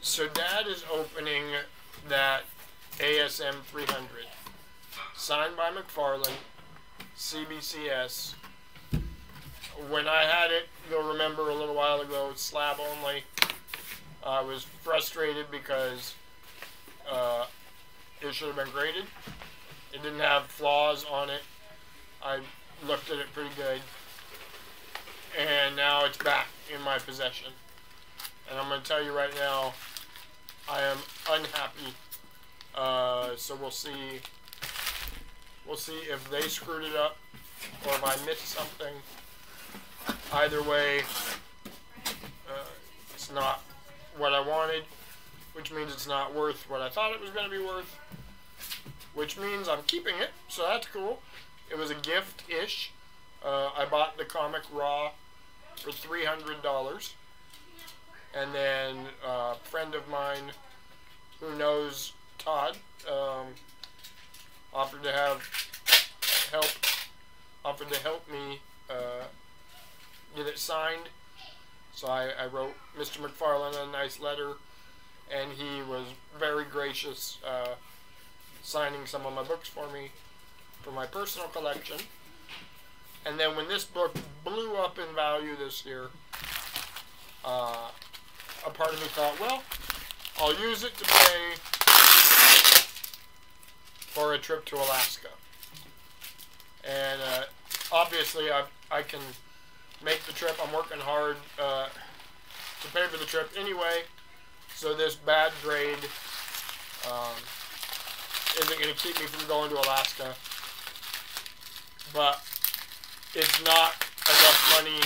So Dad is opening that ASM 300, signed by McFarlane, CBCS. When I had it, you'll remember a little while ago, slab only. I was frustrated because it should have been graded. It didn't have flaws on it. I looked at it pretty good. And now it's back in my possession. And I'm going to tell you right now, I am unhappy. So we'll see. We'll see if they screwed it up or if I missed something. Either way, it's not what I wanted, which means it's not worth what I thought it was going to be worth, which means I'm keeping it, so that's cool. It was a gift-ish. I bought the comic raw for $300, and then a friend of mine who knows Todd offered to help me get it signed. So I wrote Mr. McFarlane a nice letter, and he was very gracious, signing some of my books for me for my personal collection. And then when this book blew up in value this year, a part of me thought, well, I'll use it to pay for a trip to Alaska. And obviously I can make the trip. I'm working hard to pay for the trip anyway, so this bad grade isn't going to keep me from going to Alaska. But it's not enough money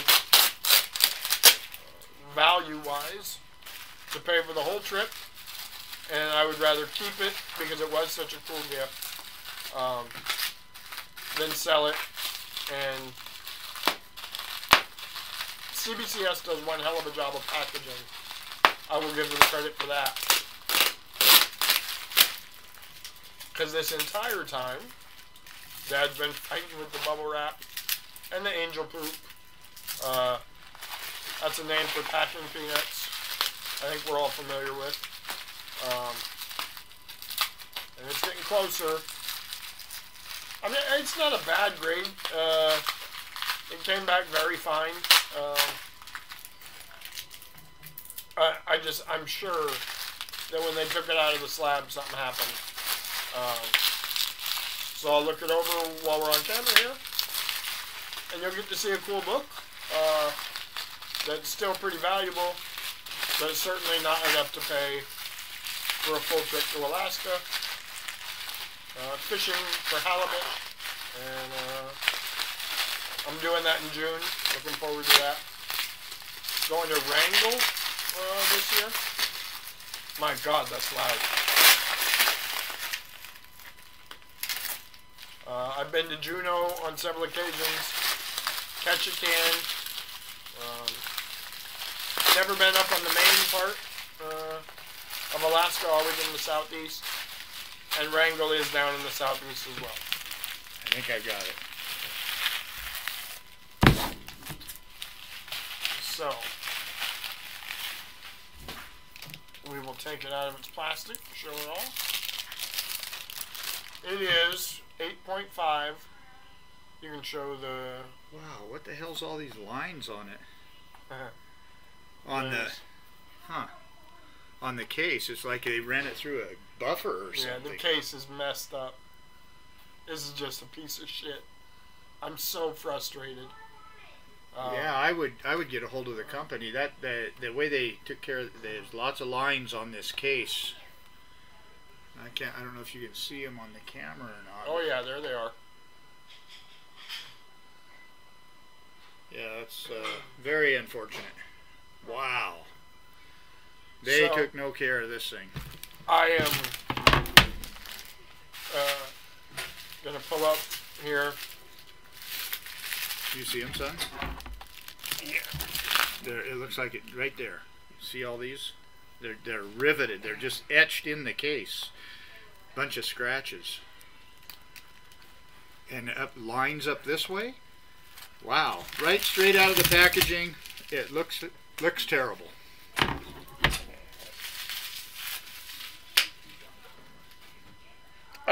value-wise to pay for the whole trip, and I would rather keep it because it was such a cool gift than sell it. And CBCS does one hell of a job of packaging. I will give them credit for that. Because this entire time, Dad's been fighting with the bubble wrap and the angel poop. That's a name for packing peanuts. I think we're all familiar with. And it's getting closer. I mean, it's not a bad grade. It came back very fine. I'm sure that when they took it out of the slab, something happened. So I'll look it over while we're on camera here, and you'll get to see a cool book that's still pretty valuable, but it's certainly not enough to pay for a full trip to Alaska. Fishing for halibut, and I'm doing that in June. Looking forward to that. Going to Wrangell this year. My God, that's loud. I've been to Juneau on several occasions. Ketchikan. Never been up on the main part of Alaska, always in the southeast. And Wrangell is down in the southeast as well. I think I got it. So, we will take it out of its plastic, show it all. It is 8.5. You can show the... Wow, what the hell's all these lines on it? On the case, it's like they ran it through a buffer or something. Yeah, the case is messed up. This is just a piece of shit. I'm so frustrated. Yeah, I would get a hold of the company. The way they took care of, there's lots of lines on this case. I don't know if you can see them on the camera or not. Oh yeah, there they are. Yeah, that's very unfortunate. Wow. They took no care of this thing. I am gonna pull up here. You see them, son? Yeah. There, it looks like it right there. See all these? They're riveted. They're just etched in the case. Bunch of scratches. And lines up this way. Wow! Right straight out of the packaging. It looks terrible.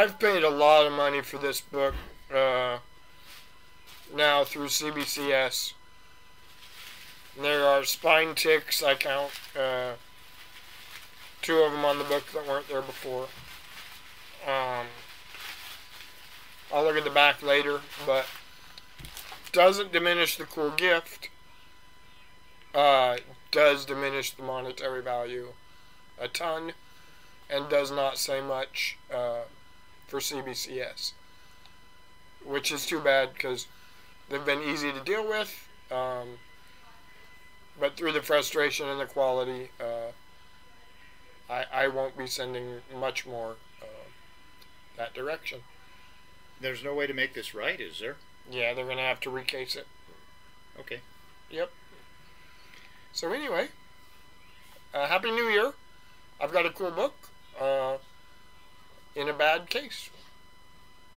I've paid a lot of money for this book now through CBCS. There are spine ticks. I count 2 of them on the book that weren't there before. I'll look at the back later, but doesn't diminish the cool gift. Does diminish the monetary value a ton, and does not say much for CBCS, which is too bad because they've been easy to deal with, but through the frustration and the quality, I won't be sending much more that direction. There's no way to make this right, is there? Yeah, they're going to have to recase it. Okay. Yep. So anyway, Happy New Year. I've got a cool book in a bad case.